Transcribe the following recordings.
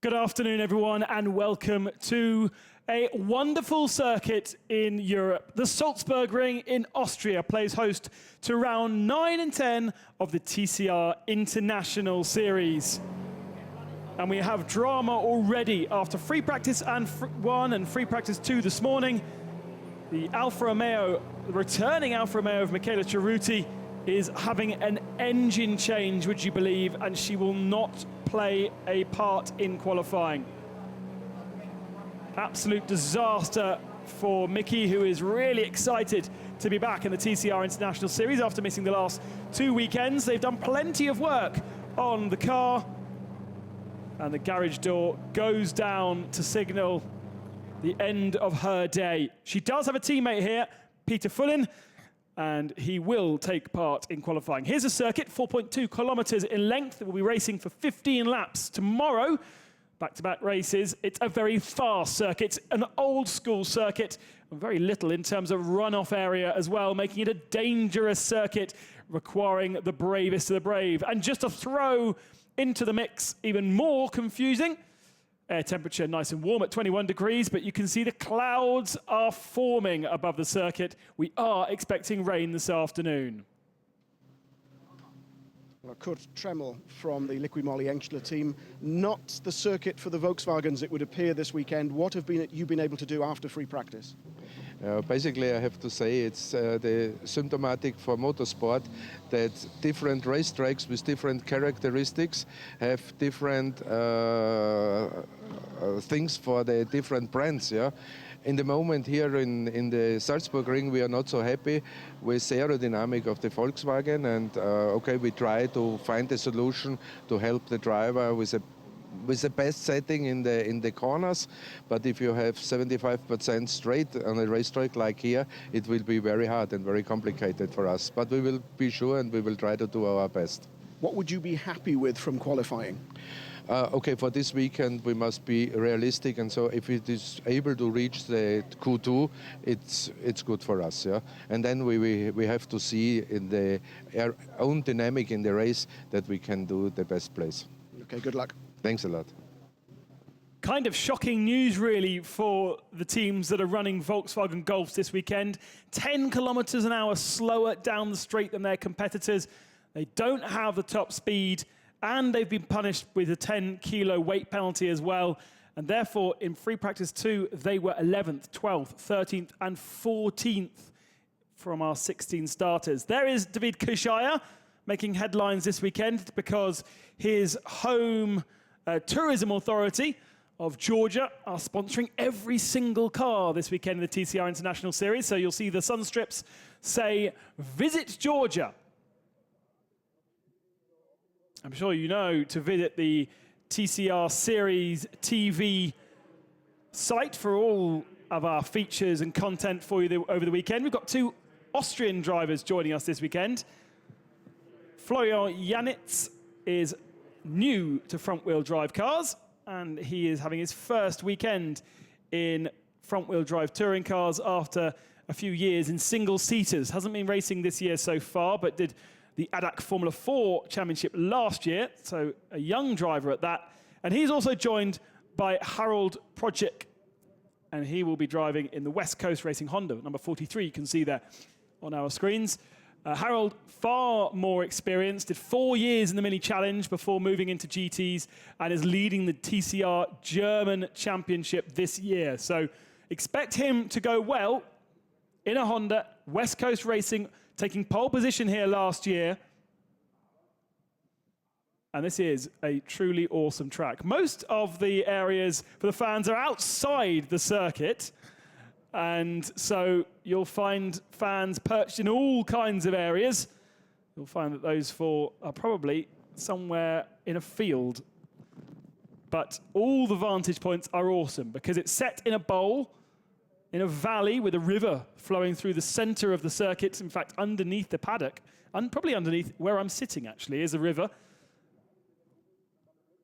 Good afternoon, everyone, and welcome to a wonderful circuit in Europe. The Salzburgring in Austria plays host to round 9 and 10 of the TCR International Series. And we have drama already after free practice and 1 and free practice 2 this morning. The Alfa Romeo, the returning Alfa Romeo of Michela Cerruti, is having an engine change, would you believe, and she will not play a part in qualifying. Absolute disaster for Mickey, who is really excited to be back in the TCR International Series after missing the last 2 weekends. They've done plenty of work on the car, and the garage door goes down to signal the end of her day. She does have a teammate here, Peter Fullin, and he will take part in qualifying. Here's a circuit, 4.2 kilometers in length. We'll be racing for 15 laps tomorrow. Back-to-back races. It's a very fast circuit, an old school circuit, and very little in terms of runoff area as well, making it a dangerous circuit, requiring the bravest of the brave. And just to throw into the mix even more confusing, air temperature nice and warm at 21 degrees, but you can see the clouds are forming above the circuit. We are expecting rain this afternoon. Well, Kurt Tremmel from the Liqui Moly Engstler team. Not the circuit for the Volkswagens, it would appear, this weekend. What have you been able to do after free practice? Basically, I have to say it's the symptomatic for motorsport that different racetracks with different characteristics have different things for the different brands. Yeah. In the moment here in the Salzburgring, we are not so happy with the aerodynamic of the Volkswagen, and okay, we try to find a solution to help the driver with the best setting in the corners. But if you have 75% straight on a racetrack like here, it will be very hard and very complicated for us. But we will be sure and we will try to do our best. What would you be happy with from qualifying? Okay, for this weekend we must be realistic, and so if it is able to reach the Q2, it's good for us, yeah. And then we have to see in our own dynamic in the race that we can do the best place. Okay, good luck. Thanks a lot. Kind of shocking news, really, for the teams that are running Volkswagen Golfs this weekend. 10 kilometers an hour slower down the straight than their competitors. They don't have the top speed, and they've been punished with a 10-kilo weight penalty as well. And therefore, in free practice 2, they were 11th, 12th, 13th, and 14th from our 16 starters. There is David Kushaya making headlines this weekend because his home tourism authority of Georgia are sponsoring every single car this weekend in the TCR International Series. So you'll see the sun strips say, "Visit Georgia." I'm sure you know to visit the TCR Series TV site for all of our features and content for you over the weekend. We've got 2 Austrian drivers joining us this weekend. Florian Janitz is new to front-wheel drive cars, and he is having his first weekend in front-wheel drive touring cars after a few years in single-seaters. Hasn't been racing this year so far, but did the ADAC Formula 4 Championship last year, so a young driver at that. And he's also joined by Harold Projik, and he will be driving in the West Coast Racing Honda, number 43, you can see there on our screens. Harold, far more experienced, did 4 years in the Mini Challenge before moving into GTs, and is leading the TCR German Championship this year. So expect him to go well in a Honda, West Coast Racing, taking pole position here last year. And this is a truly awesome track. Most of the areas for the fans are outside the circuit. And so you'll find fans perched in all kinds of areas. You'll find that those 4 are probably somewhere in a field. But all the vantage points are awesome because it's set in a bowl, in a valley with a river flowing through the center of the circuit. In fact, underneath the paddock, probably underneath where I'm sitting actually, is a river.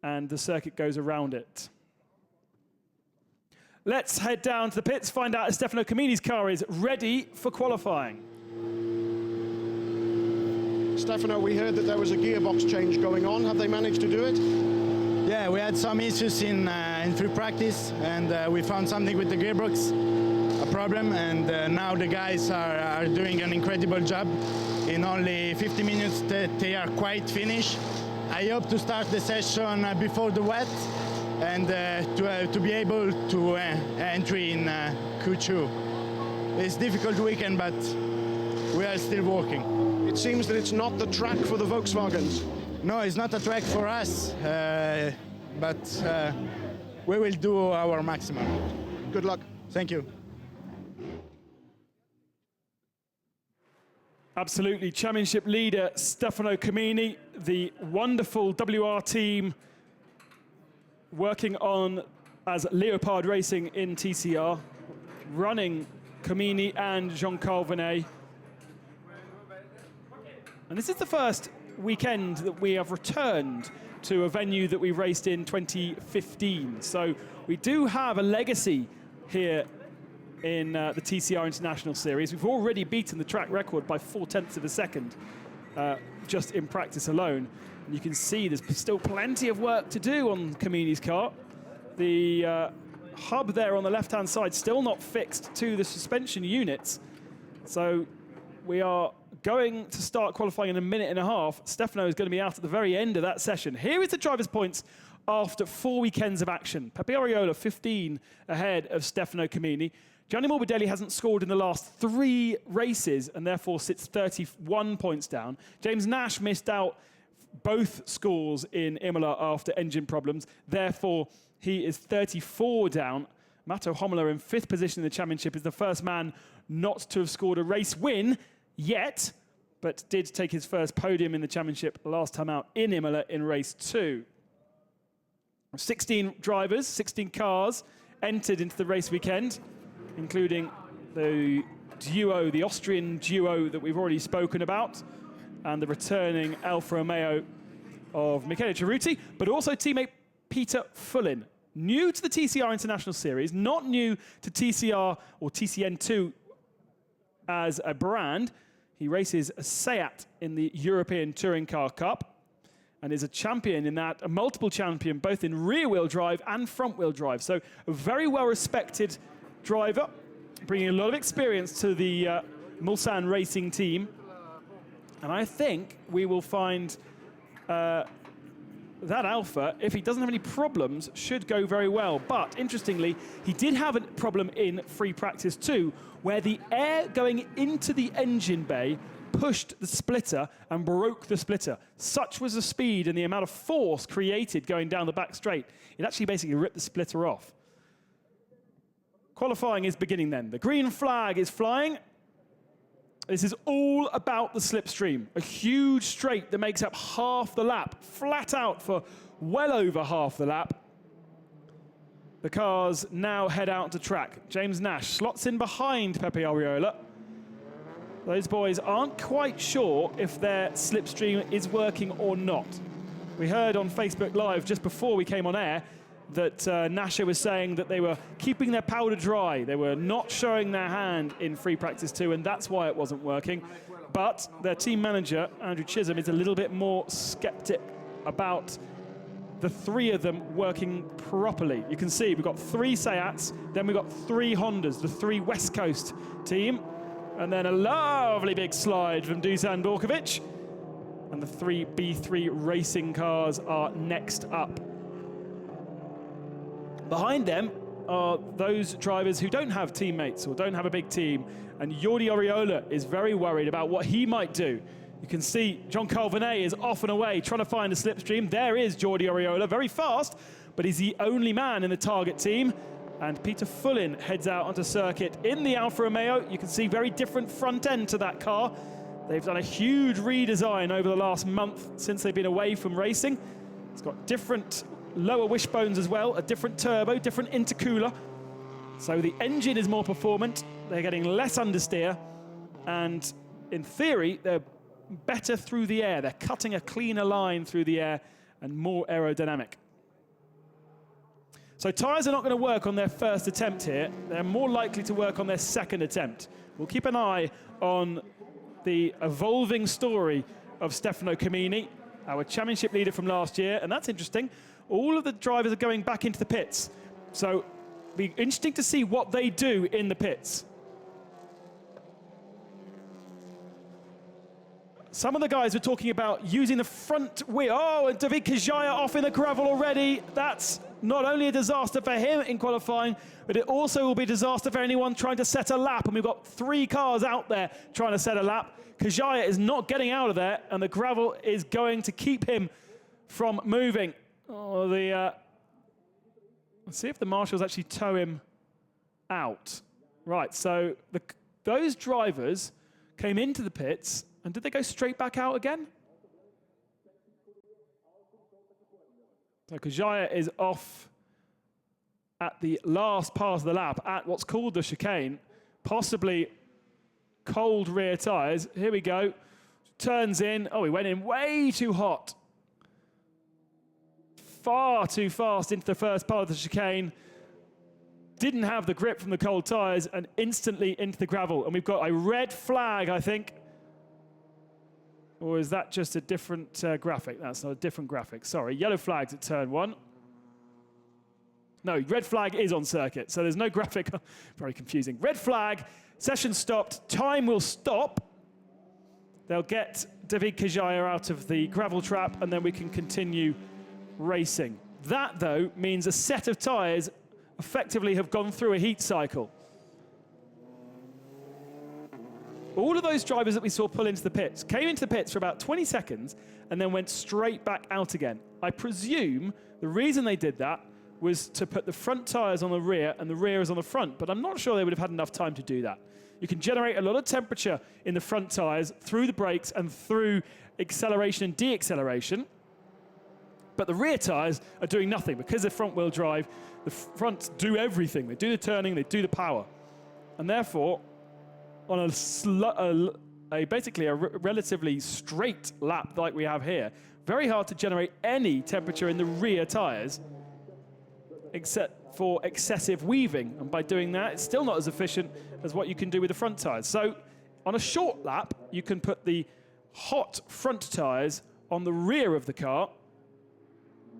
And the circuit goes around it. Let's head down to the pits, find out if Stefano Comini's car is ready for qualifying. Stefano, we heard that there was a gearbox change going on. Have they managed to do it? Yeah, we had some issues in free practice, and we found something with the gearbox, a problem, and now the guys are doing an incredible job. In only 50 minutes, they are quite finished. I hope to start the session before the wet, and to be able to entry in Q2. It's a difficult weekend, but we are still working. It seems that it's not the track for the Volkswagens. No, it's not a track for us, but we will do our maximum. Good luck. Thank you. Absolutely. Championship leader Stefano Comini, the wonderful WR team working on as Leopard Racing in TCR, running Comini and Jean-Carl Venet. And this is the first weekend that we have returned to a venue that we raced in 2015. So we do have a legacy here in the TCR International Series. We've already beaten the track record by 0.4 of a second just in practice alone. And you can see there's still plenty of work to do on Comini's car. The hub there on the left-hand side still not fixed to the suspension units. So we are going to start qualifying in a minute and a half. Stefano is going to be out at the very end of that session. Here is the driver's points after 4 weekends of action. Pepe Ariola 15 ahead of Stefano Comini. Gianni Morbidelli hasn't scored in the last 3 races and therefore sits 31 points down. James Nash missed out both scores in Imola after engine problems. Therefore, he is 34 down. Mato Homola in 5th position in the championship is the first man not to have scored a race win yet, but did take his first podium in the championship last time out in Imola in race 2. 16 drivers, 16 cars entered into the race weekend, including the duo, the Austrian duo that we've already spoken about, and the returning Alfa Romeo of Michele Cerruti, but also teammate Peter Fullin. New to the TCR International Series, not new to TCR or TCN2 as a brand. He races a Seat in the European Touring Car Cup and is a champion in that, a multiple champion, both in rear-wheel drive and front-wheel drive. So a very well-respected driver, bringing a lot of experience to the Mulsanne Racing team. And I think we will find that Alfa, if he doesn't have any problems, should go very well. But interestingly, he did have a problem in free practice too, where the air going into the engine bay pushed the splitter and broke the splitter. Such was the speed and the amount of force created going down the back straight. It actually basically ripped the splitter off. Qualifying is beginning then. The green flag is flying. This is all about the slipstream. A huge straight that makes up half the lap, flat out for well over half the lap. The cars now head out to track. James Nash slots in behind Pepe Ariola. Those boys aren't quite sure if their slipstream is working or not. We heard on Facebook Live just before we came on air that Nasher was saying that they were keeping their powder dry. They were not showing their hand in free practice 2, and that's why it wasn't working. But their team manager, Andrew Chisholm, is a little bit more skeptic about the 3 of them working properly. You can see we've got 3 Seats, then we've got 3 Hondas, the 3 West Coast team, and then a lovely big slide from Dusan Borkovic. And the 3 B3 racing cars are next up. Behind them are those drivers who don't have teammates or don't have a big team. And Jordi Oriola is very worried about what he might do. You can see Jean-Carl Venet is off and away trying to find a slipstream. There is Jordi Oriola, very fast, but he's the only man in the target team. And Peter Fullin heads out onto circuit in the Alfa Romeo. You can see very different front end to that car. They've done a huge redesign over the last month since they've been away from racing. It's got different lower wishbones as well, a different turbo, different intercooler. So the engine is more performant, they're getting less understeer, and in theory, they're better through the air. They're cutting a cleaner line through the air and more aerodynamic. So tyres are not going to work on their first attempt here. They're more likely to work on their second attempt. We'll keep an eye on the evolving story of Stefano Camini, our championship leader from last year, and that's interesting. All of the drivers are going back into the pits. So it'll be interesting to see what they do in the pits. Some of the guys were talking about using the front wheel. Oh, and David Kajaya off in the gravel already. That's not only a disaster for him in qualifying, but it also will be a disaster for anyone trying to set a lap. And we've got 3 cars out there trying to set a lap. Kajaya is not getting out of there, and the gravel is going to keep him from moving. Oh, let's see if the marshals actually tow him out. Right, so those drivers came into the pits, and did they go straight back out again? So Kajaya is off at the last part of the lap at what's called the chicane, possibly cold rear tyres. Here we go. Turns in. Oh, he went in way too hot. Far too fast into the first part of the chicane. Didn't have the grip from the cold tyres and instantly into the gravel. And we've got a red flag, I think. Or is that just a different graphic? That's not a different graphic. Sorry, yellow flags at turn 1. No, red flag is on circuit, so there's no graphic. Very confusing. Red flag, session stopped, time will stop. They'll get David Kajaya out of the gravel trap, and then we can continue racing. That, though, means a set of tyres effectively have gone through a heat cycle. All of those drivers that we saw pull into the pits came into the pits for about 20 seconds and then went straight back out again. I presume the reason they did that was to put the front tyres on the rear and the rear is on the front, but I'm not sure they would have had enough time to do that. You can generate a lot of temperature in the front tyres through the brakes and through acceleration and deacceleration, but the rear tyres are doing nothing because they're front-wheel drive. The fronts do everything. They do the turning, they do the power, and therefore, on basically a relatively straight lap like we have here, very hard to generate any temperature in the rear tyres except for excessive weaving. And by doing that, it's still not as efficient as what you can do with the front tyres. So on a short lap, you can put the hot front tyres on the rear of the car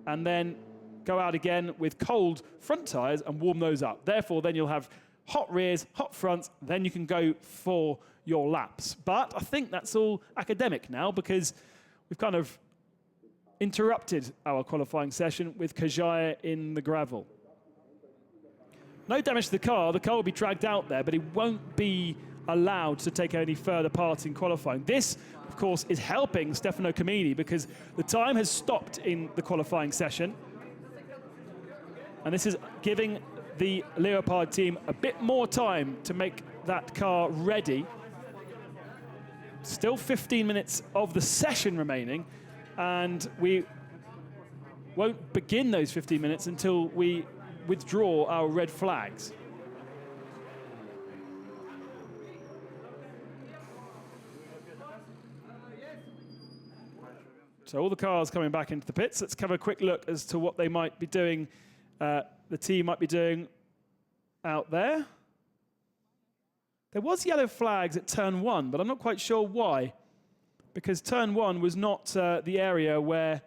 and then go out again with cold front tyres and warm those up. Therefore, then you'll have hot rears, hot fronts, then you can go for your laps. But I think that's all academic now because we've kind of interrupted our qualifying session with Kajaya in the gravel. No damage to the car will be dragged out there, but it won't be allowed to take any further part in qualifying. This, of course, is helping Stefano Camini because the time has stopped in the qualifying session. And this is giving the Leopard team a bit more time to make that car ready. Still 15 minutes of the session remaining, and we won't begin those 15 minutes until we withdraw our red flags. So all the cars coming back into the pits. Let's have a quick look as to what they might be doing, the team might be doing out there. There was yellow flags at turn 1, but I'm not quite sure why, because turn 1 was not the area where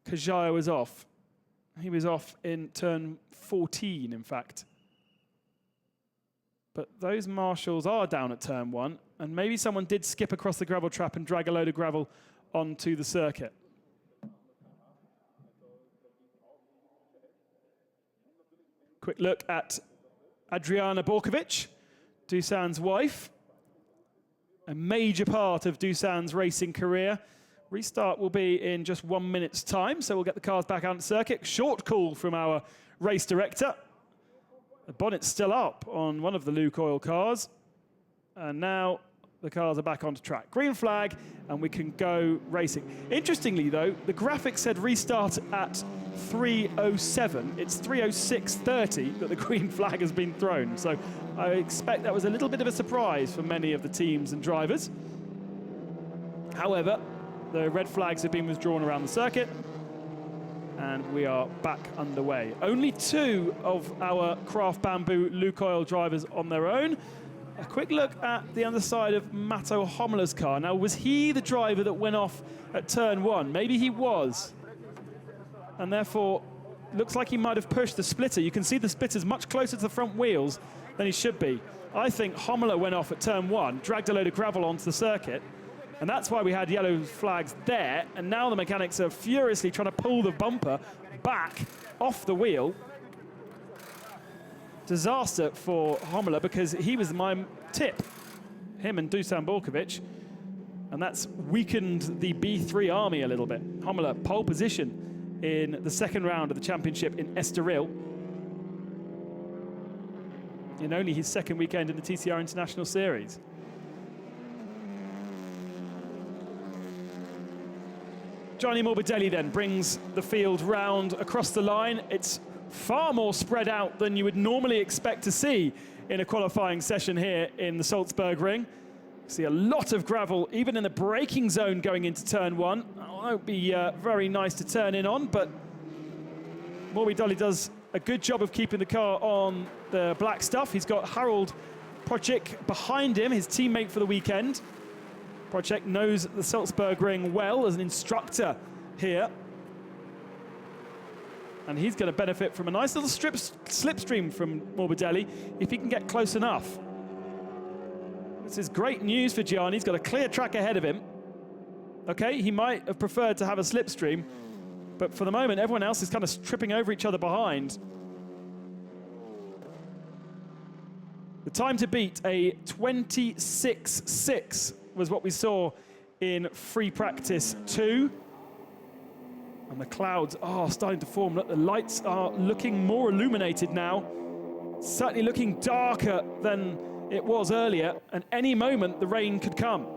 Kajaya was off. He was off in turn 14, in fact. But those marshals are down at turn 1, and maybe someone did skip across the gravel trap and drag a load of gravel onto the circuit. Quick look at Adriana Borkovic, Dusan's wife. A major part of Dusan's racing career. Restart will be in just 1 minute's time, so we'll get the cars back out on the circuit. Short call from our race director. The bonnet's still up on one of the Lukoil cars. And now the cars are back onto track. Green flag, and we can go racing. Interestingly, though, the graphic said restart at 3:07. It's 3:06:30 that the green flag has been thrown. So I expect that was a little bit of a surprise for many of the teams and drivers. However, the red flags have been withdrawn around the circuit, and we are back underway. Only 2 of our Craft Bamboo Lukoil drivers on their own. A quick look at the underside of Matto Homola's car. Now, was he the driver that went off at turn 1? Maybe he was. And therefore, looks like he might have pushed the splitter. You can see the splitter's much closer to the front wheels than he should be. I think Homola went off at turn 1, dragged a load of gravel onto the circuit, and that's why we had yellow flags there. And now the mechanics are furiously trying to pull the bumper back off the wheel. Disaster for Homola, because he was my tip, him and Dusan Borkovic, and that's weakened the B3 army a little bit. Homola pole position in the second round of the championship in Estoril, in only his second weekend in the TCR International Series. Gianni Morbidelli then brings the field round across the line. It's far more spread out than you would normally expect to see in a qualifying session here in the Salzburgring. See a lot of gravel, even in the braking zone going into turn 1. That won't be very nice to turn in on, but Morbidelli does a good job of keeping the car on the black stuff. He's got Harold Projek behind him, his teammate for the weekend. Projek knows the Salzburgring well as an instructor here. And he's going to benefit from a nice little slipstream from Morbidelli if he can get close enough. This is great news for Gianni. He's got a clear track ahead of him. Okay, he might have preferred to have a slipstream, but for the moment, everyone else is kind of tripping over each other behind. The time to beat, a 26.6, was what we saw in free practice 2. And the clouds are starting to form. The lights are looking more illuminated now. Certainly looking darker than it was earlier. And any moment, the rain could come.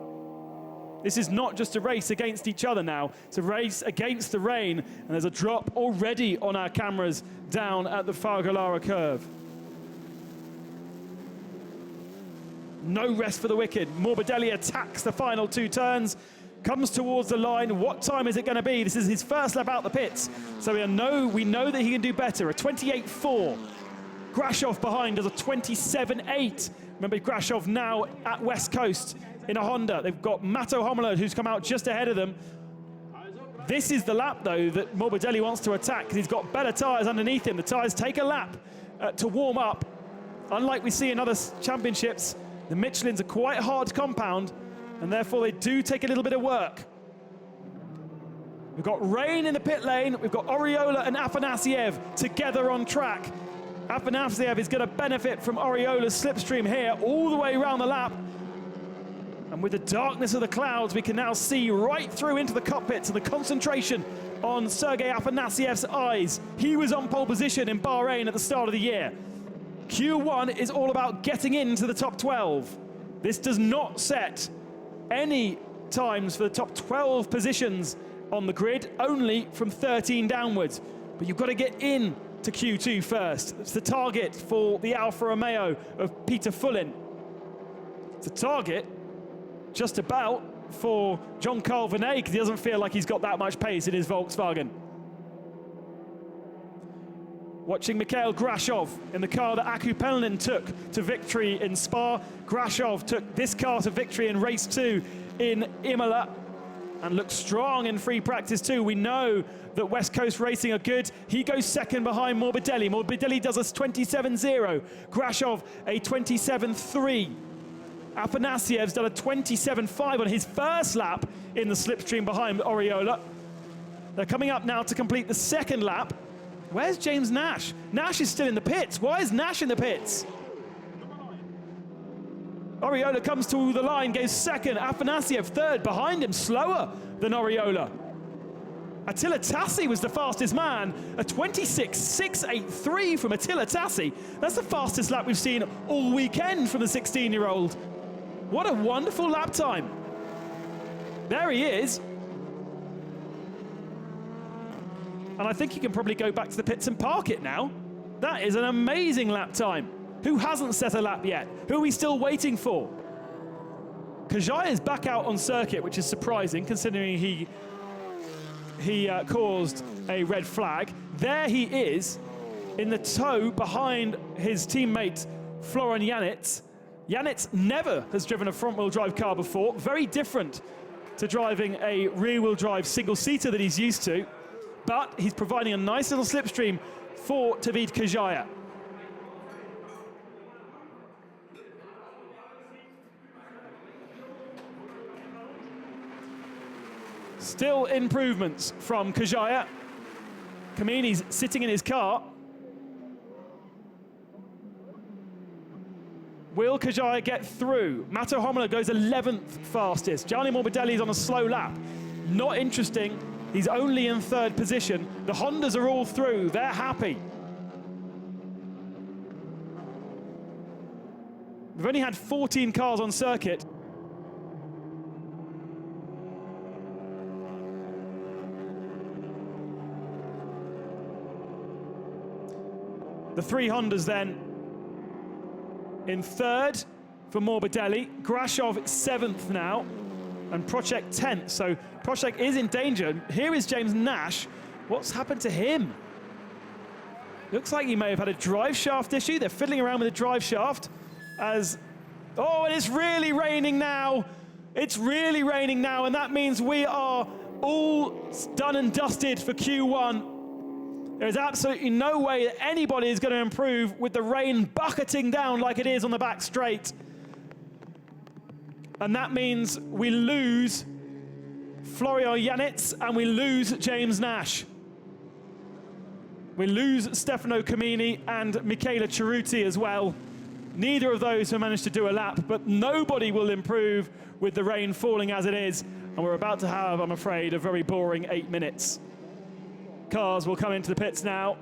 This is not just a race against each other now. It's a race against the rain. And there's a drop already on our cameras down at the Fargalara curve. No rest for the wicked. Morbidelli attacks the final 2 turns. Comes towards the line. What time is it going to be? This is his first lap out the pits. So we know that he can do better. A 28.4. Grashov behind does a 27.8. Remember, Grashov now at West Coast in a Honda. They've got Matto Homola, who's come out just ahead of them. This is the lap, though, that Morbidelli wants to attack because he's got better tyres underneath him. The tyres take a lap to warm up. Unlike we see in other championships, the Michelin's a quite hard compound, and therefore they do take a little bit of work. We've got rain in the pit lane. We've got Oriola and Afanasiev together on track. Afanasiev is going to benefit from Oriola's slipstream here all the way around the lap. And with the darkness of the clouds, we can now see right through into the cockpits and the concentration on Sergei Afanasiev's eyes. He was on pole position in Bahrain at the start of the year. Q1 is all about getting into the top 12. This does not set any times for the top 12 positions on the grid, only from 13 downwards. But you've got to get in to Q2 first. It's the target for the Alfa Romeo of Peter Fullin. It's a target just about for John Carl Venet, because he doesn't feel like he's got that much pace in his Volkswagen. Watching Mikhail Grashov in the car that Aku Pelnin took to victory in Spa. Grashov took this car to victory in race 2 in Imola and looked strong in free practice 2. We know that West Coast Racing are good. He goes second behind Morbidelli. Morbidelli does a 27.0. Grashov a 27.3. Afanasiev's done a 27.5 on his first lap in the slipstream behind Oriola. They're coming up now to complete the second lap. Where's James Nash? Nash is still in the pits. Why is Nash in the pits? Oriola comes to the line, goes second. Afanasiev third, behind him, slower than Oriola. Attila Tassi was the fastest man. A 26.683 from Attila Tassi. That's the fastest lap we've seen all weekend from the 16-year-old. What a wonderful lap time. There he is. And I think he can probably go back to the pits and park it now. That is an amazing lap time. Who hasn't set a lap yet? Who are we still waiting for? Kajai is back out on circuit, which is surprising considering he caused a red flag. There he is in the tow behind his teammate Florian Janitz. Janitz never has driven a front-wheel drive car before. Very different to driving a rear-wheel drive single-seater that he's used to. But he's providing a nice little slipstream for David Kajaya. Still improvements from Kajaya. Kamini's sitting in his car. Will Kajaya get through? Mato Homola goes 11th fastest. Gianni Morbidelli's on a slow lap. Not interesting. He's only in 3rd position. The Hondas are all through. They're happy. We've only had 14 cars on circuit. The 3 Hondas then in 3rd for Morbidelli. Grashov 7th now, and Procek 10th. So Procek is in danger. Here is James Nash. What's happened to him? Looks like he may have had a drive shaft issue. They're fiddling around with the drive shaft as, oh, and it's really raining now. It's really raining now, and that means we are all done and dusted for Q1. There's absolutely no way that anybody is going to improve with the rain bucketing down like it is on the back straight. And that means we lose Florian Janitz and we lose James Nash. We lose Stefano Camini and Michele Cerruti as well. Neither of those have managed to do a lap, but nobody will improve with the rain falling as it is. And we're about to have, I'm afraid, a very boring 8 minutes. Cars will come into the pits now.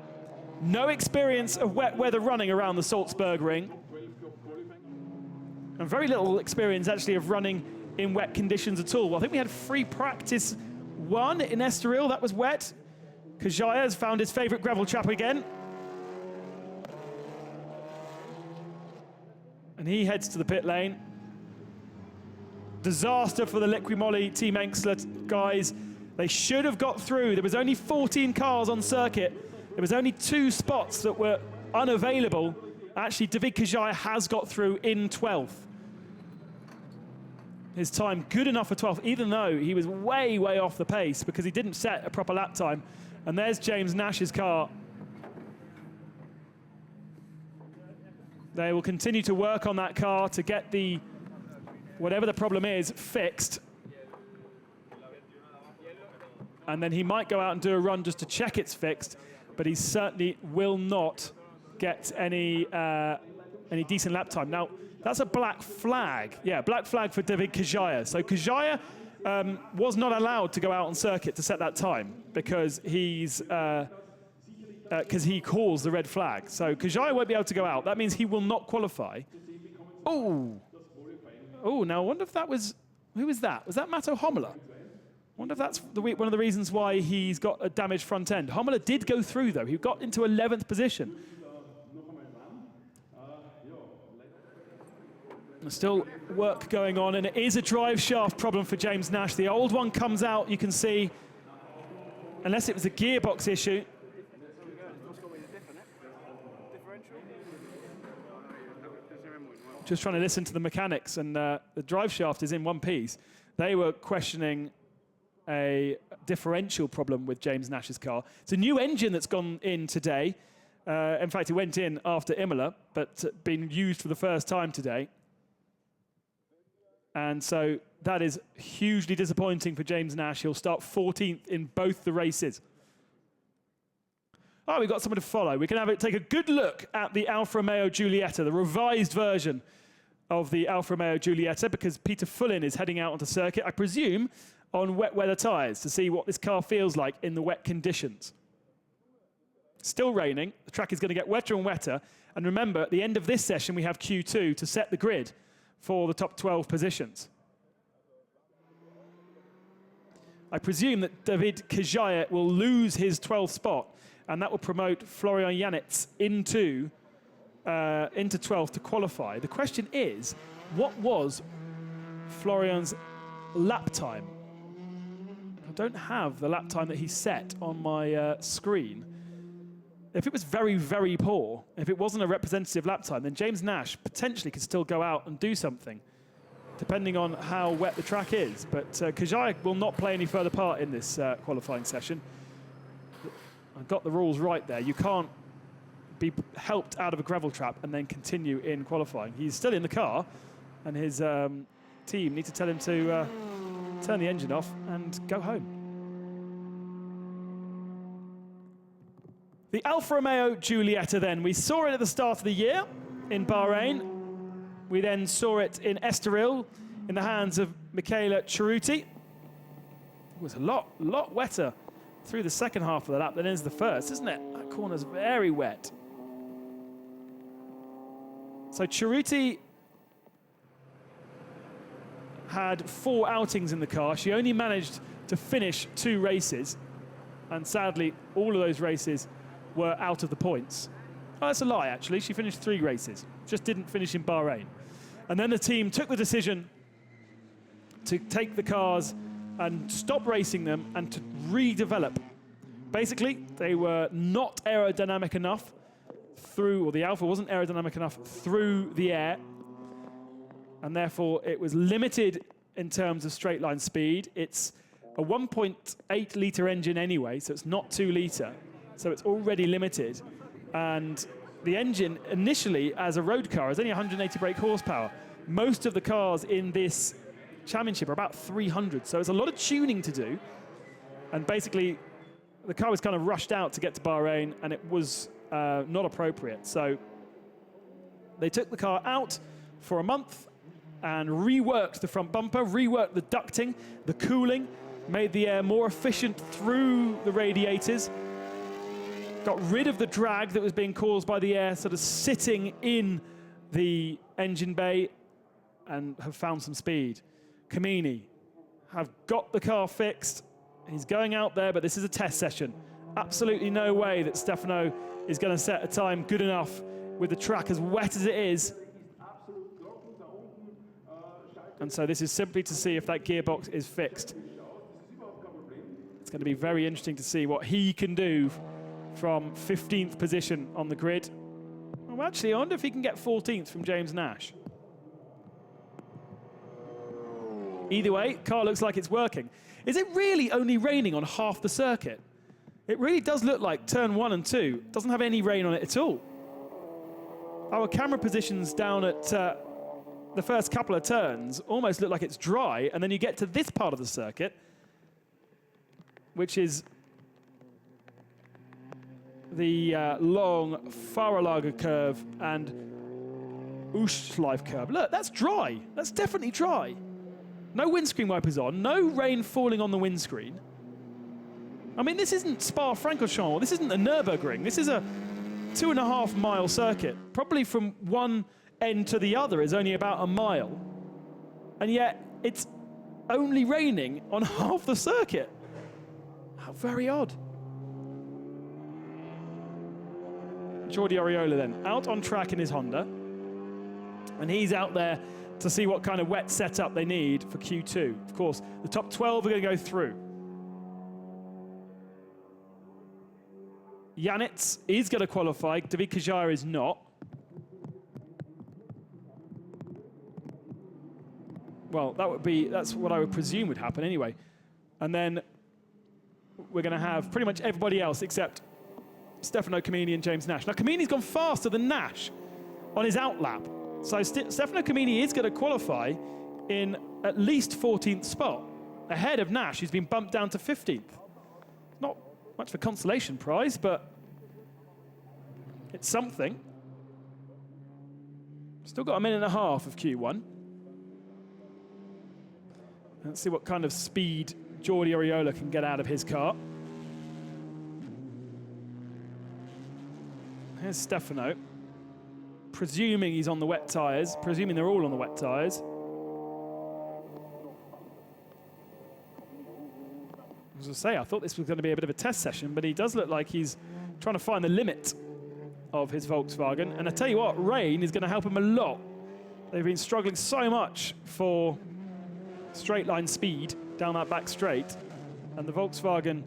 No experience of wet weather running around the Salzburgring. And very little experience actually of running in wet conditions at all. Well, I think we had free practice 1 in Estoril. That was wet. Kajaya has found his favorite gravel trap again. And he heads to the pit lane. Disaster for the Liqui-Moly Team Enxler guys. They should have got through. There was only 14 cars on circuit. There was only 2 spots that were unavailable. Actually, David Kajaya has got through in 12th. His time good enough for 12th, even though he was way, way off the pace because he didn't set a proper lap time. And there's James Nash's car. They will continue to work on that car to get the, whatever the problem is, fixed. And then he might go out and do a run just to check it's fixed, but he certainly will not get any decent lap time. Now, that's a black flag. Yeah, black flag for David Kajaya. So Kajaya was not allowed to go out on circuit to set that time because he calls the red flag. So Kajaya won't be able to go out. That means he will not qualify. Oh, now I wonder if that was, who was that? Was that Mato Homola? I wonder if that's one of the reasons why he's got a damaged front end. Homola did go through, though. He got into 11th position. There's still work going on, and it is a drive shaft problem for James Nash. The old one comes out, you can see, unless it was a gearbox issue. Just trying to listen to the mechanics, and the drive shaft is in one piece. They were questioning a differential problem with James Nash's car. It's a new engine that's gone in today. In fact, it went in after Imola, but been used for the first time today. And so that is hugely disappointing for James Nash. He'll start 14th in both the races. Oh, we've got someone to follow. We can take a good look at the Alfa Romeo Giulietta, the revised version of the Alfa Romeo Giulietta, because Peter Fullin is heading out onto circuit, I presume, on wet weather tyres to see what this car feels like in the wet conditions. Still raining. The track is going to get wetter and wetter. And remember, at the end of this session, we have Q2 to set the grid for the top 12 positions. I presume that David Kjær will lose his 12th spot, and that will promote Florian Janitz into 12th to qualify. The question is, what was Florian's lap time? I don't have the lap time that he set on my screen. If it was very, very poor, if it wasn't a representative lap time, then James Nash potentially could still go out and do something, depending on how wet the track is. But Kjær will not play any further part in this qualifying session. I got the rules right there. You can't be helped out of a gravel trap and then continue in qualifying. He's still in the car, and his team need to tell him to turn the engine off and go home. The Alfa Romeo Giulietta then. We saw it at the start of the year in Bahrain. We then saw it in Estoril in the hands of Michele Ceruti. It was a lot wetter through the second half of the lap than is the first, isn't it? That corner's very wet. So Ceruti had 4 outings in the car. She only managed to finish 2 races. And sadly, all of those races were out of the points. Oh, that's a lie, actually. She finished 3 races. Just didn't finish in Bahrain. And then the team took the decision to take the cars and stop racing them and to redevelop. Basically, they were not aerodynamic enough through, or the Alfa wasn't aerodynamic enough through the air, and therefore it was limited in terms of straight line speed. It's a 1.8 litre engine anyway, so it's not 2 litre, so it's already limited. And the engine initially, as a road car, is only 180 brake horsepower. Most of the cars in this championship are about 300, so it's a lot of tuning to do. And basically, the car was kind of rushed out to get to Bahrain, and it was not appropriate. So they took the car out for a month and reworked the front bumper, reworked the ducting, the cooling, made the air more efficient through the radiators, got rid of the drag that was being caused by the air sort of sitting in the engine bay, and have found some speed. Camini have got the car fixed. He's going out there, but this is a test session. Absolutely no way that Stefano is going to set a time good enough with the track as wet as it is. And so this is simply to see if that gearbox is fixed. It's going to be very interesting to see what he can do from 15th position on the grid. Well, actually, I wonder if he can get 14th from James Nash. Either way, car looks like it's working. Is it really only raining on half the circuit? It really does look like turn 1 and 2 doesn't have any rain on it at all. Our camera positions down at the first couple of turns almost look like it's dry, and then you get to this part of the circuit, which is the long Fahrerlager curve and Uschleif curve. Look, that's dry. That's definitely dry. No windscreen wipers on, no rain falling on the windscreen. I mean, this isn't Spa-Francorchamps, this isn't the Nürburgring. This is a 2.5 mile circuit. Probably from one end to the other is only about a mile. And yet, it's only raining on half the circuit. How very odd. Jordi Oriola then, out on track in his Honda. And he's out there to see what kind of wet setup they need for Q2. Of course, the top 12 are going to go through. Janitz is going to qualify. David Kjær is not. Well, that's what I would presume would happen anyway. And then we're going to have pretty much everybody else except Stefano Camini and James Nash. Now, Camini's gone faster than Nash on his outlap. So Stefano Camini is going to qualify in at least 14th spot, ahead of Nash, who's been bumped down to 15th. Not much of a consolation prize, but it's something. Still got a minute and a half of Q1. Let's see what kind of speed Jordi Oriola can get out of his car. Here's Stefano. presuming he's on the wet tyres, presuming they're all on the wet tyres. As I say, I thought this was going to be a bit of a test session, but he does look like he's trying to find the limit of his Volkswagen. And I tell you what, rain is going to help him a lot. They've been struggling so much for straight line speed down that back straight, and the Volkswagen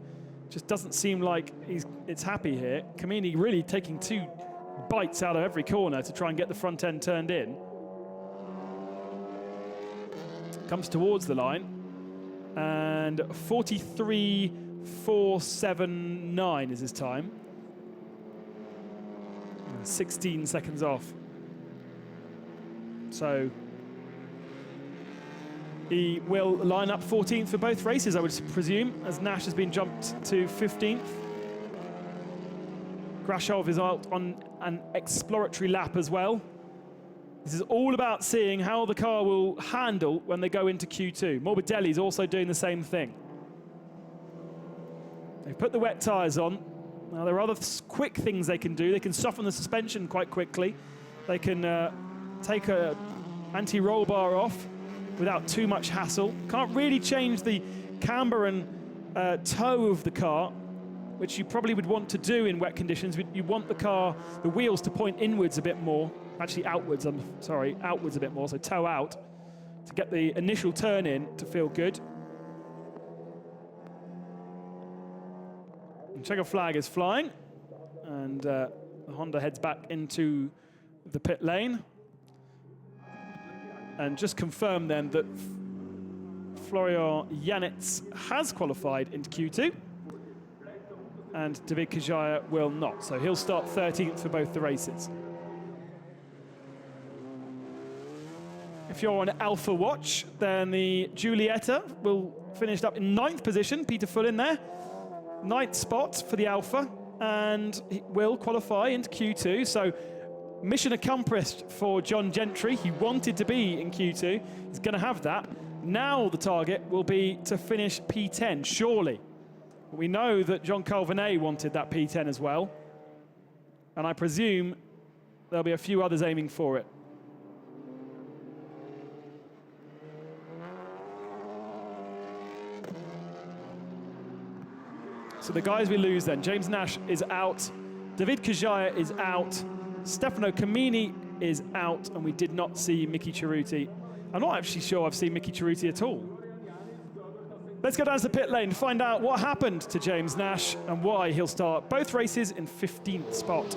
just doesn't seem like it's happy here. Kamini really taking 2 bites out of every corner to try and get the front end turned in. Comes towards the line, and 43.479 is his time. 16 seconds off. So he will line up 14th for both races, I would presume, as Nash has been jumped to 15th. Grashov is out on an exploratory lap as well. This is all about seeing how the car will handle when they go into Q2. Morbidelli is also doing the same thing. They've put the wet tyres on. Now, there are other quick things they can do. They can soften the suspension quite quickly. They can take a anti-roll bar off without too much hassle. Can't really change the camber and toe of the car, which you probably would want to do in wet conditions. You want the wheels to point inwards a bit more. Actually outwards, outwards a bit more, so toe out, to get the initial turn in to feel good. And checker flag is flying, and the Honda heads back into the pit lane. And just confirm then that Florian Janitz has qualified into Q2, and David Kajaya will not. So he'll start 13th for both the races. If you're on Alpha Watch, then the Giulietta will finish up in 9th position. Peter Full in there. 9th spot for the Alpha, and he will qualify into Q2. So mission accomplished for John Gentry. He wanted to be in Q2. He's going to have that. Now the target will be to finish P10, surely. We know that Jean Calvinet wanted that P10 as well, and I presume there'll be a few others aiming for it. So the guys we lose then, James Nash is out, David Kajaya is out, Stefano Camini is out, and we did not see Miki Cerruti. I'm not actually sure I've seen Miki Cerruti at all. Let's go down to the pit lane to find out what happened to James Nash and why he'll start both races in 15th spot.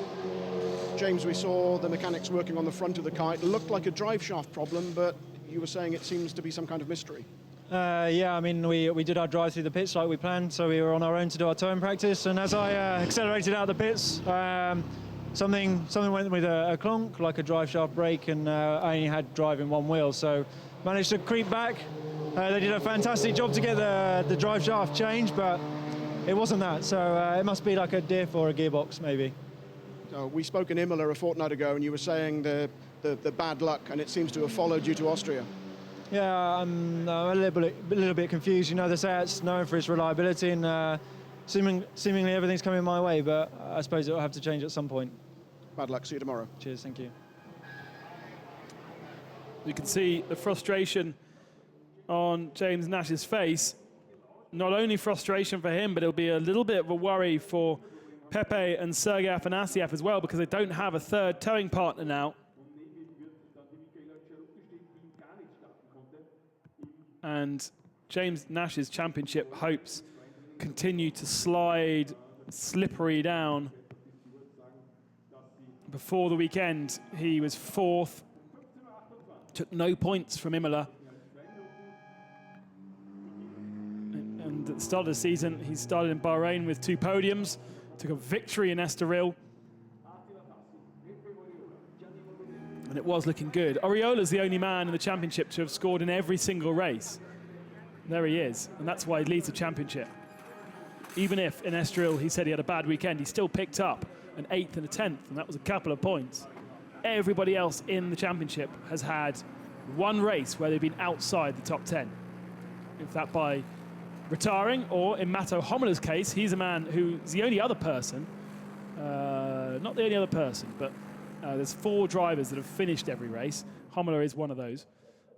James, we saw the mechanics working on the front of the car. It looked like a drive shaft problem, but you were saying it seems to be some kind of mystery. Yeah, I mean, we did our drive through the pits like we planned, so we were on our own to do our towing practice, and as I accelerated out of the pits, something went with a clonk, like a drive shaft brake, and I only had drive in one wheel, so managed to creep back. They did a fantastic job to get the drive shaft changed, but it wasn't that, so it must be like a diff or a gearbox, maybe. We spoke in Imola a fortnight ago, and you were saying the bad luck, and it seems to have followed you to Austria. Yeah, I'm a little bit confused. You know, the Seat's known for its reliability, and seemingly everything's coming my way, but I suppose it'll have to change at some point. Bad luck. See you tomorrow. Cheers, thank you. You can see the frustration on James Nash's face. Not only frustration for him, but it'll be a little bit of a worry for Pepe and Sergei Afanasiev as well, because they don't have a third towing partner now. And James Nash's championship hopes continue to slide slippery down. Before the weekend, he was 4th, took no points from Imola. And at the start of the season, he started in Bahrain with 2 podiums, took a victory in Estoril. And it was looking good. Oriola's the only man in the championship to have scored in every single race. There he is, and that's why he leads the championship. Even if in Estoril he said he had a bad weekend, he still picked up an 8th and a 10th, and that was a couple of points. Everybody else in the championship has had one race where they've been outside the top 10. If that by retiring, or in Mato Homola's case, he's a man who's the only other person, not the only other person, but There's 4 drivers that have finished every race. Homler is one of those.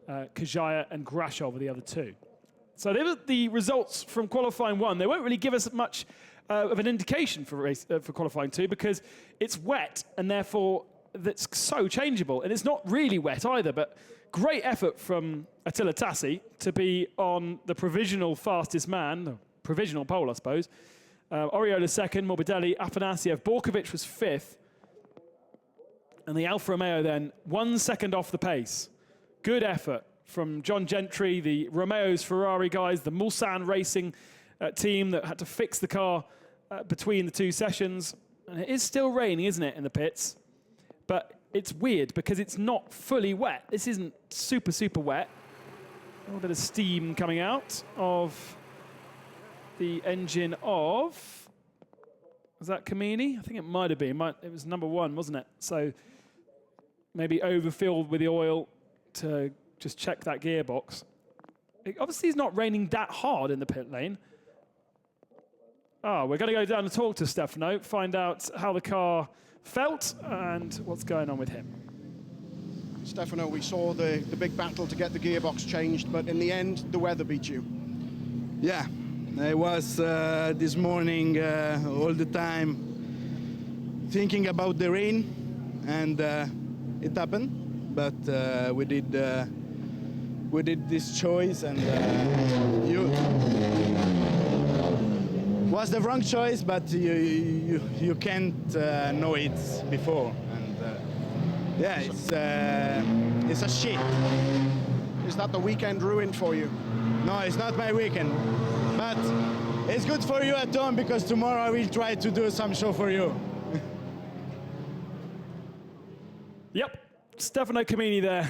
Kajaya and Grashov are the other 2. So they were the results from qualifying 1. They won't really give us much of an indication for qualifying 2 because it's wet and therefore that's so changeable. And it's not really wet either, but great effort from Attila Tassi to be on the provisional fastest man, the provisional pole, I suppose. Oriola second, Morbidelli, Afanasiev. Borkovic was 5th. And the Alfa Romeo then 1 second off the pace. Good effort from John Gentry, the Romeo's Ferrari guys, the Mulsanne Racing team that had to fix the car between the 2 sessions. And it is still raining, isn't it, in the pits? But it's weird because it's not fully wet. This isn't super, super wet. A little bit of steam coming out of the engine of... Was that Camini? I think it might have been. It was number 1, wasn't it? So maybe overfilled with the oil to just check that gearbox. Obviously, it's not raining that hard in the pit lane. Oh, we're going to go down and talk to Stefano, find out how the car felt and what's going on with him. Stefano, we saw the big battle to get the gearbox changed, but in the end, the weather beat you. Yeah, I was this morning all the time thinking about the rain, and it happened. But we did this choice, and was the wrong choice, but you can't know it before. And yeah, it's a shit. Is that the weekend ruined for you? No, it's not my weekend, but it's good for you at home because tomorrow I will try to do some show for you. Yep, Stefano Camini there.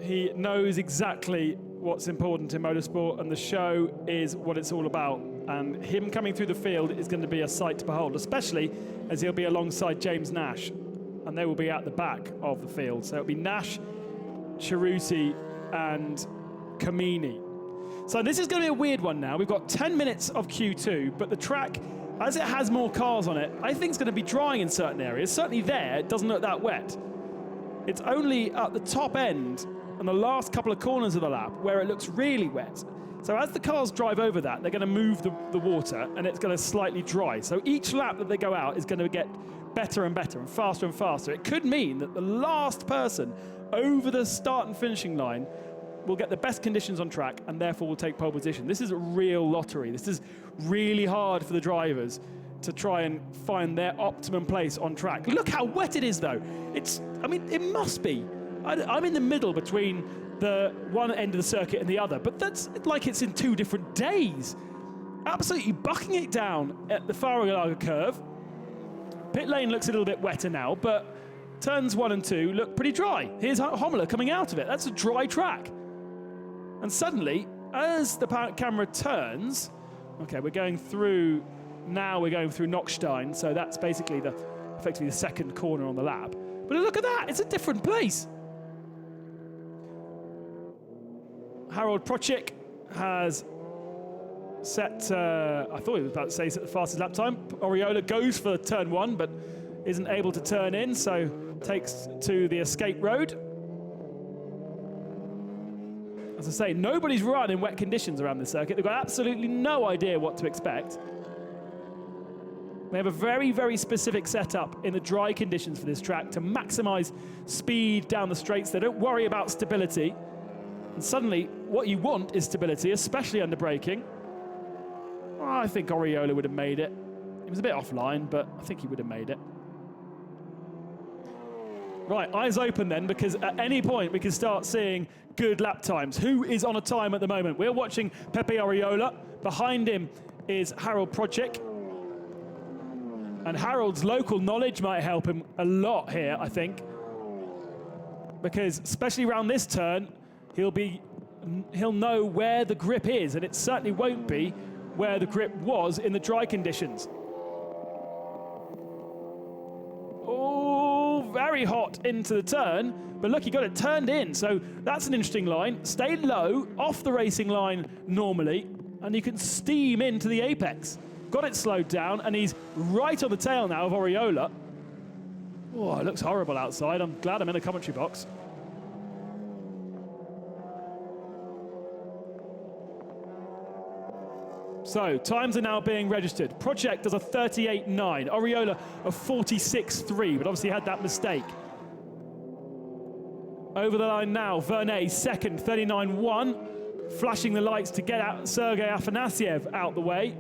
He knows exactly what's important in motorsport, and the show is what it's all about. And him coming through the field is going to be a sight to behold, especially as he'll be alongside James Nash, and they will be at the back of the field. So it'll be Nash, Cerruti, and Camini. So this is going to be a weird one now. We've got 10 minutes of Q2, but the track, as it has more cars on it, I think it's going to be drying in certain areas. Certainly there, it doesn't look that wet. It's only at the top end and the last couple of corners of the lap where it looks really wet. So as the cars drive over that, they're going to move the water and it's going to slightly dry. So each lap that they go out is going to get better and better and faster. It could mean that the last person over the start and finishing line will get the best conditions on track and therefore will take pole position. This is a real lottery. This is really hard for the drivers to try and find their optimum place on track. Look how wet it is, though. It must be. I'm in the middle between the one end of the circuit and the other, but that's like it's in 2 different days. Absolutely bucking it down at the Fahrenheit curve. Pit lane looks a little bit wetter now, but turns 1 and 2 look pretty dry. Here's Homler coming out of it. That's a dry track. And suddenly, as the camera turns, okay, we're going through Nockstein, so that's basically effectively the second corner on the lap. But look at that, it's a different place. Harold Procik has set, I thought he was about to say set the fastest lap time. Oriola goes for turn 1, but isn't able to turn in, so takes to the escape road. As I say, nobody's run in wet conditions around the circuit. They've got absolutely no idea what to expect. They have a very, very specific setup in the dry conditions for this track to maximize speed down the straights. They don't worry about stability. And suddenly, what you want is stability, especially under braking. Oh, I think Oriola would have made it. He was a bit offline, but I think he would have made it. Right, eyes open then, because at any point we can start seeing good lap times. Who is on a time at the moment? We're watching Pepe Oriola. Behind him is Harold Procik. And Harold's local knowledge might help him a lot here, I think. Because especially around this turn, he'll know where the grip is, and it certainly won't be where the grip was in the dry conditions. Oh, very hot into the turn, but look, he got it turned in, so that's an interesting line. Stay low, off the racing line normally, and you can steam into the apex. Got it slowed down, and he's right on the tail now of Oriola. Oh, it looks horrible outside. I'm glad I'm in the commentary box. So, times are now being registered. Project does a 38.9. Oriola a 46.3, but obviously had that mistake. Over the line now, Vernet second, 39.1. Flashing the lights to get out Sergei Afanasyev out the way.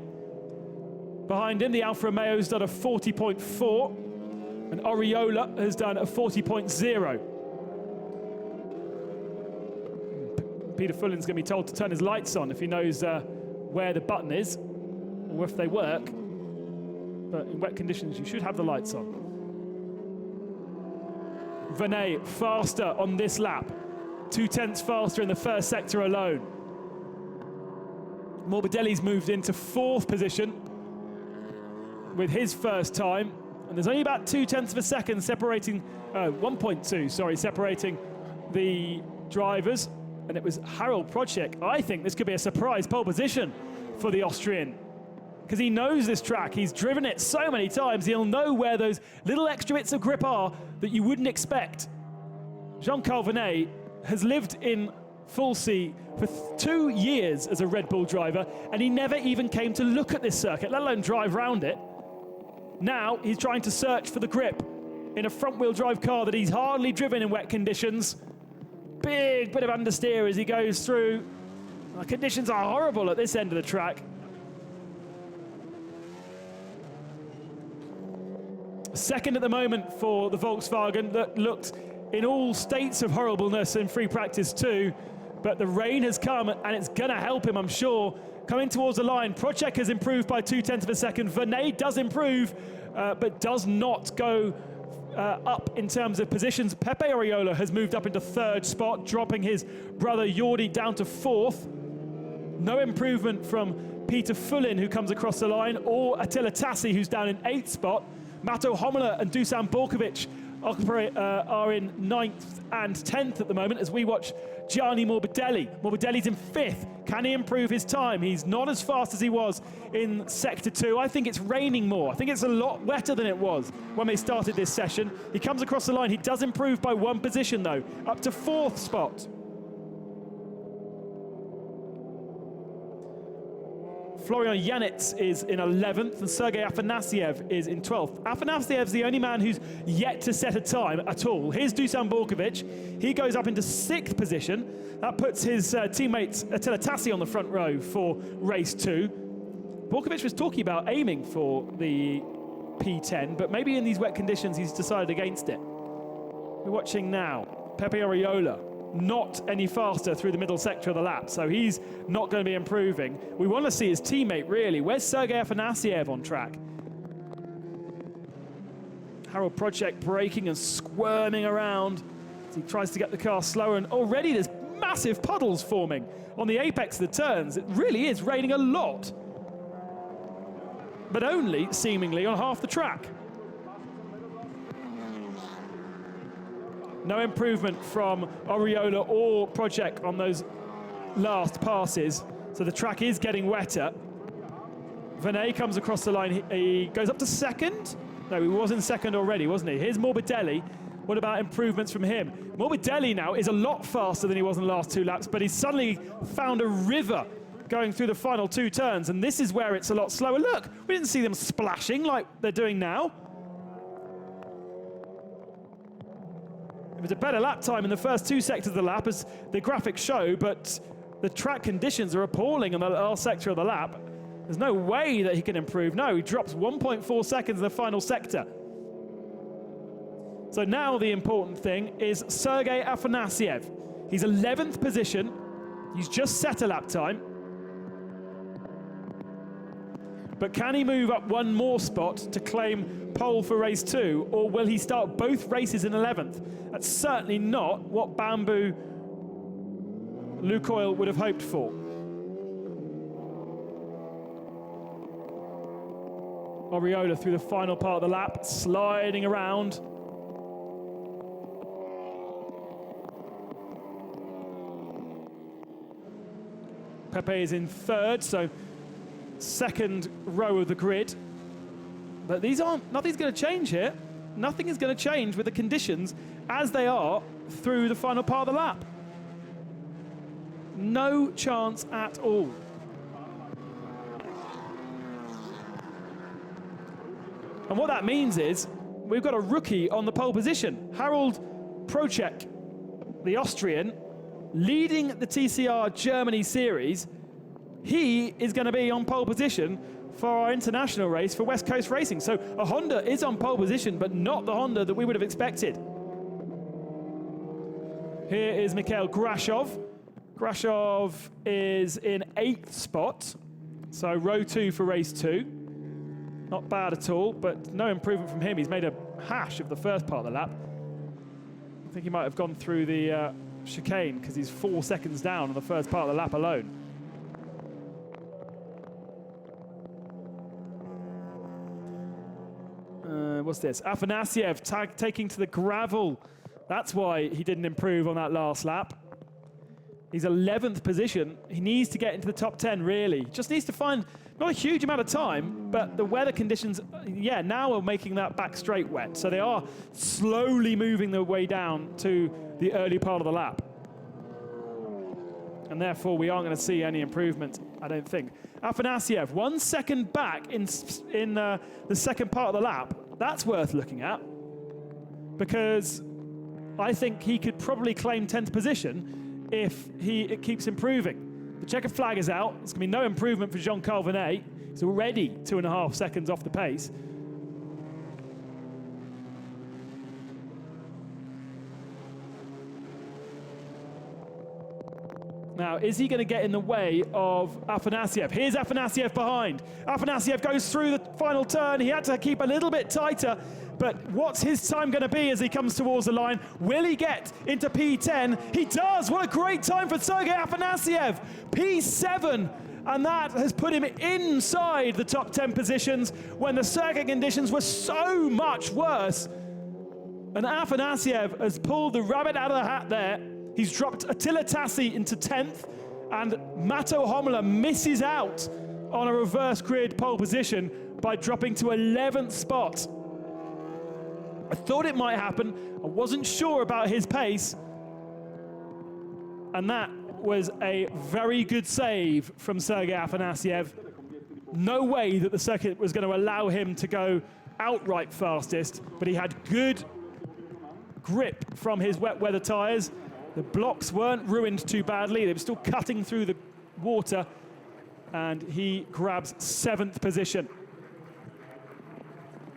Behind him, the Alfa Romeo's done a 40.4, and Oriola has done a 40.0. Peter Fullin's going to be told to turn his lights on if he knows where the button is, or if they work. But in wet conditions, you should have the lights on. Vernet faster on this lap. 0.2 faster in the first sector alone. Morbidelli's moved into 4th position with his first time. And there's only about 0.2 of a second separating, 1.2, sorry, separating the drivers. And it was Harold Procek. I think this could be a surprise pole position for the Austrian, because he knows this track. He's driven it so many times. He'll know where those little extra bits of grip are that you wouldn't expect. Jean-Carl Vernet has lived in Full C for 2 years as a Red Bull driver, and he never even came to look at this circuit, let alone drive around it. Now he's trying to search for the grip in a front-wheel drive car that he's hardly driven in wet conditions. Big bit of understeer as he goes through. The conditions are horrible at this end of the track. Second at the moment for the Volkswagen that looked in all states of horribleness in free practice too. But the rain has come and it's going to help him, I'm sure. Coming towards the line, Procek has improved by 0.2 of a second. Vernet does improve, but does not go up in terms of positions. Pepe Oriola has moved up into 3rd spot, dropping his brother Jordi down to 4th. No improvement from Peter Fullin, who comes across the line, or Attila Tassi, who's down in 8th spot. Mato Homela and Dusan Borkovic are in 9th and 10th at the moment as we watch Gianni Morbidelli. Morbidelli's in 5th. Can he improve his time? He's not as fast as he was in Sector 2. I think it's raining more. I think it's a lot wetter than it was when they started this session. He comes across the line. He does improve by 1 position, though, up to 4th spot. Florian Janitz is in 11th, and Sergei Afanasyev is in 12th. Afanasyev's the only man who's yet to set a time at all. Here's Dusan Borkovic. He goes up into 6th position. That puts his teammate Attila Tassi on the front row for race 2. Borkovic was talking about aiming for the P10, but maybe in these wet conditions he's decided against it. We're watching now Pepe Oriola, not any faster through the middle sector of the lap, so he's not going to be improving. We want to see his teammate, really. Where's Sergei Afanasyev on track? Harold Procek braking and squirming around as he tries to get the car slower, and already there's massive puddles forming on the apex of the turns. It really is raining a lot, but only seemingly on half the track. No improvement from Oriola or Procek on those last passes, so the track is getting wetter. Vernet comes across the line. He goes up to 2nd. No, he was in 2nd already, wasn't he? Here's Morbidelli. What about improvements from him? Morbidelli now is a lot faster than he was in the last 2 laps, but he's suddenly found a river going through the final 2 turns, and this is where it's a lot slower. Look, we didn't see them splashing like they're doing now. It was a better lap time in the first 2 sectors of the lap, as the graphics show, but the track conditions are appalling in the last sector of the lap. There's no way that he can improve. No, he drops 1.4 seconds in the final sector. So now the important thing is Sergei Afanasyev. He's 11th position. He's just set a lap time. But can he move up 1 more spot to claim pole for race 2, or will he start both races in 11th? That's certainly not what Bamboo Lukoil would have hoped for. Oriola through the final part of the lap, sliding around. Pepe is in 3rd, so 2nd row of the grid. But nothing's going to change here. nothing is going to change with the conditions as they are through the final part of the lap. No chance at all. And what that means is we've got a rookie on the pole position. Harold Procek, the Austrian, leading the TCR Germany series. He is going to be on pole position for our international race for West Coast Racing. So a Honda is on pole position, but not the Honda that we would have expected. Here is Mikhail Grashov. Grashov is in 8th spot, so row 2 for race 2. Not bad at all, but no improvement from him. He's made a hash of the first part of the lap. I think he might have gone through the chicane because he's 4 seconds down on the first part of the lap alone. What's this? Afanasiev taking to the gravel. That's why he didn't improve on that last lap. He's 11th position. He needs to get into the top 10, really. Just needs to find not a huge amount of time, but the weather conditions, yeah, now are making that back straight wet. So they are slowly moving their way down to the early part of the lap. And therefore, we aren't going to see any improvement, I don't think. Afanasiev, 1 second back in the second part of the lap. That's worth looking at, because I think he could probably claim 10th position if it keeps improving. The checkered flag is out. There's going to be no improvement for Jean Calvinet. He's already 2.5 seconds off the pace. Now, is he going to get in the way of Afanasiev? Here's Afanasiev behind. Afanasiev goes through the final turn. He had to keep a little bit tighter, but what's his time going to be as he comes towards the line? Will he get into P10? He does! What a great time for Sergei Afanasiev! P7, and that has put him inside the top 10 positions when the circuit conditions were so much worse. And Afanasiev has pulled the rabbit out of the hat there. He's dropped Attila Tassi into 10th, and Mato Homla misses out on a reverse grid pole position by dropping to 11th spot. I thought it might happen. I wasn't sure about his pace. And that was a very good save from Sergei Afanasiev. No way that the circuit was going to allow him to go outright fastest, but he had good grip from his wet weather tyres. The blocks weren't ruined too badly. They were still cutting through the water, and he grabs 7th position.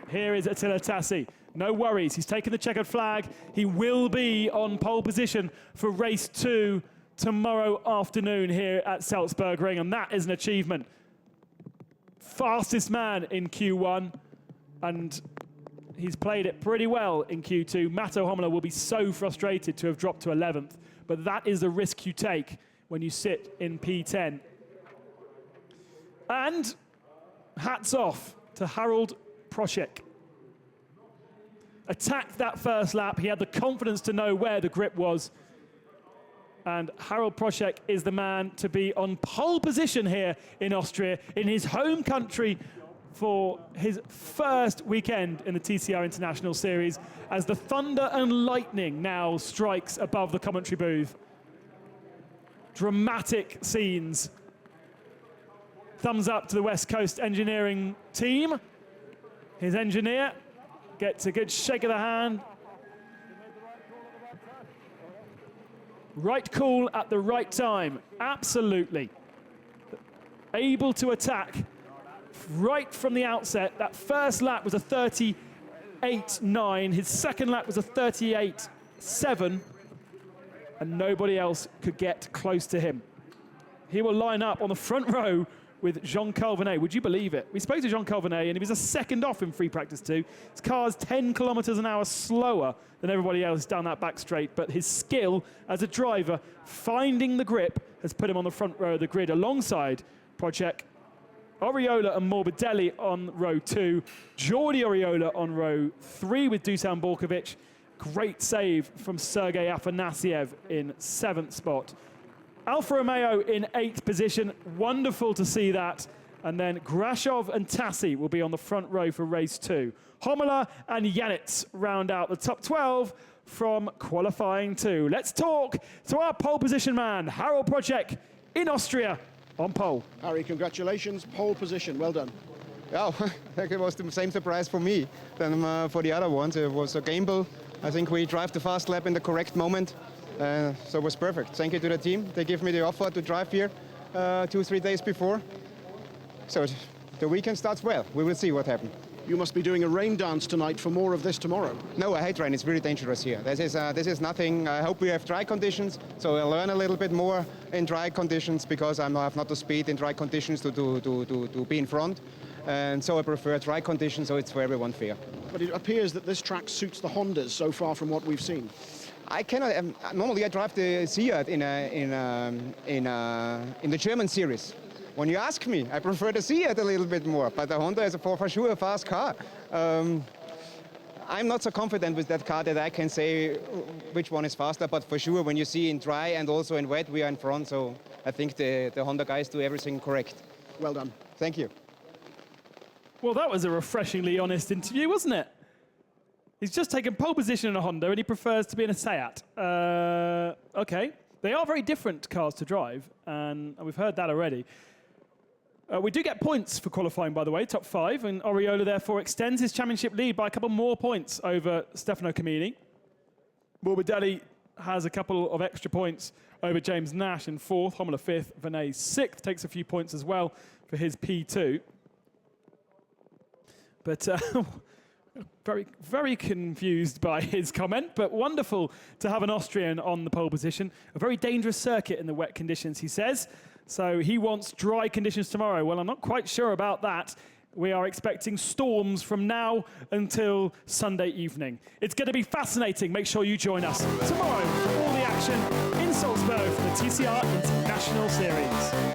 Here is Attila Tassi. No worries, he's taken the checkered flag. He will be on pole position for race 2 tomorrow afternoon here at Salzburgring, and that is an achievement. Fastest man in Q1, and he's played it pretty well in Q2. Mato Homla will be so frustrated to have dropped to 11th, but that is the risk you take when you sit in P10. And hats off to Harold Procek. Attacked that first lap. He had the confidence to know where the grip was. And Harold Procek is the man to be on pole position here in Austria, in his home country, for his first weekend in the TCR International Series, as the thunder and lightning now strikes above the commentary booth. Dramatic scenes. Thumbs up to the West Coast engineering team. His engineer gets a good shake of the hand. Right call at the right time, absolutely. Able to attack right from the outset. That first lap was a 38.9. His second lap was a 38.7. And nobody else could get close to him. He will line up on the front row with Jean Calvinet. Would you believe it? We spoke to Jean Calvinet, and he was a second off in free practice 2. His car's 10 kilometers an hour slower than everybody else down that back straight, but his skill as a driver, finding the grip, has put him on the front row of the grid alongside Procek, Oriola and Morbidelli on row 2, Jordi Oriola on row 3 with Dusan Borkovic. Great save from Sergei Afanasiev in 7th spot. Alfa Romeo in 8th position. Wonderful to see that. And then Grashov and Tassi will be on the front row for race 2. Homola and Janitz round out the top 12 from qualifying 2. Let's talk to our pole position man, Harold Projek in Austria on pole. Harry, congratulations, pole position, well done. Yeah, I think it was the same surprise for me than for the other ones. It was a gamble. I think we drive the fast lap in the correct moment, so it was perfect. Thank you to the team. They gave me the offer to drive here 2-3 days before. So the weekend starts well. We will see what happens. You must be doing a rain dance tonight for more of this tomorrow. No, I hate rain. It's really dangerous here. This is nothing. I hope we have dry conditions, so I'll learn a little bit more in dry conditions because I have not the speed in dry conditions to be in front. And so I prefer dry conditions, so it's for everyone fair. But it appears that this track suits the Hondas so far from what we've seen. I cannot. Normally, I drive the Seat in the German series. When you ask me, I prefer the Seat a little bit more, but the Honda is for sure a fast car. I'm not so confident with that car that I can say which one is faster, but for sure when you see in dry and also in wet, we are in front, so I think the Honda guys do everything correct. Well done. Thank you. Well, that was a refreshingly honest interview, wasn't it? He's just taken pole position in a Honda and he prefers to be in a Seat. Okay. They are very different cars to drive, and we've heard that already. We do get points for qualifying, by the way, top 5, and Oriola therefore extends his championship lead by a couple more points over Stefano Camini. Morbidelli has a couple of extra points over James Nash in 4th, Homola 5th, Vinay 6th, takes a few points as well for his P2. But very, very confused by his comment, but wonderful to have an Austrian on the pole position. A very dangerous circuit in the wet conditions, he says. So he wants dry conditions tomorrow. Well, I'm not quite sure about that. We are expecting storms from now until Sunday evening. It's going to be fascinating. Make sure you join us tomorrow for all the action in Salzburg for the TCR International Series.